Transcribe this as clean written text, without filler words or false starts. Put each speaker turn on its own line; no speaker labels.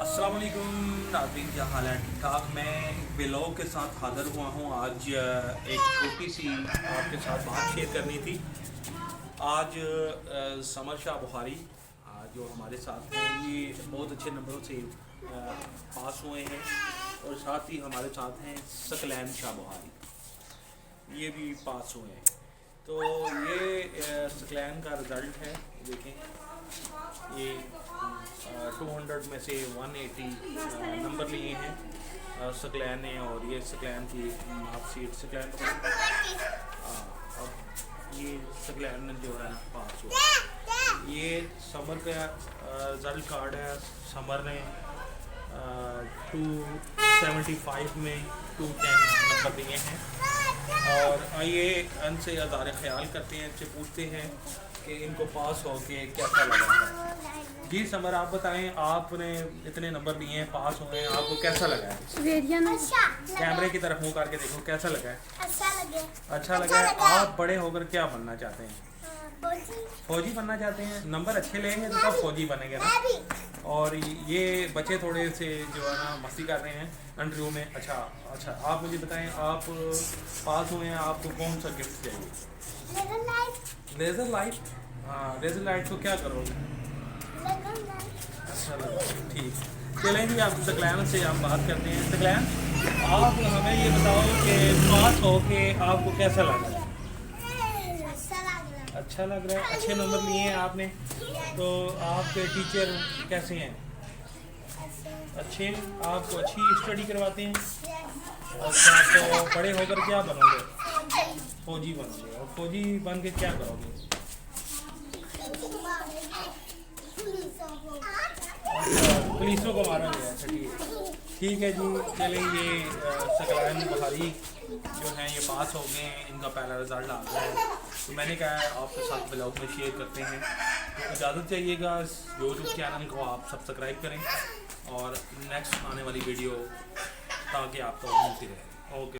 अस्सलाम वालेकुम नाज़रीन, क्या हाल है? ठीक ठाक। मैं ब्लॉग के साथ हाज़िर हुआ हूँ। आज एक छोटी सी आपके साथ बात शेयर करनी थी। आज समर शाह बुखारी जो हमारे साथ हैं, ये बहुत अच्छे नंबरों से पास हुए हैं और साथ ही हमारे साथ हैं सकलैन शाह बुखारी, ये भी पास हुए हैं। तो ये सकलैन का रिज़ल्ट है, देखें। ये 200 में से 180 नंबर लिए हैं सकलैन ने, और ये सकलैन की मार्कशीट सकलैन अब ये सकलैन जो है ना पास हुआ। ये समर का रिज़ल्ट कार्ड है। समर ने 275 में 210 नंबर दिए हैं। और आइए इनसे अज़ार ख्याल करते हैं, इनसे पूछते हैं कि इनको पास हो के कैसा लगा है। जी समर, आप बताएं, आपने इतने नंबर लिए हैं, पास हुए हैं, आपको कैसा लगा है? कैमरे की तरफ मुंह करके देखो, कैसा लगा है? अच्छा लगा है। आप बड़े होकर क्या बनना चाहते हैं? फौजी बनना चाहते हैं। नंबर अच्छे लेंगे तो तब फौजी बनेंगे ना। और ये बच्चे थोड़े से जो है ना मस्ती कर रहे हैं इंटरव्यू में। अच्छा, आप मुझे बताएं, आप पास हुए हैं, आपको कौन सा गिफ्ट चाहिए? Laser light. हाँ, लेज़र लाइट को क्या करोगे? अच्छा लगा, ठीक। चलें जी, आप सकलैन से आप बात करते हैं। सकलैन, आप हमें ये बताओ कि पास हो के आपको कैसा लग रहा है? अच्छा लग रहा है। अच्छे नंबर लिए हैं आपने, तो आपके टीचर कैसे हैं? अच्छे हैं, आपको अच्छी स्टडी करवाते हैं। अच्छा, तो बड़े होकर क्या बनोगे? फौजी बनोगे। और फौजी बन के क्या करोगे? अच्छा, पुलिसों को मारोगे। अच्छा, ठीक है जी। चलें, ये सकलैन बुखारी जो हैं ये पास हो गए हैं, इनका पहला रिज़ल्ट आ गया है। तो मैंने कहा आपके साथ ब्लॉग में शेयर करते हैं। तो इजाज़त चाहिएगा, यूट्यूब चैनल को आप सब्सक्राइब करें और नेक्स्ट आने वाली वीडियो ताकि आपको मिलती रहे। ओके।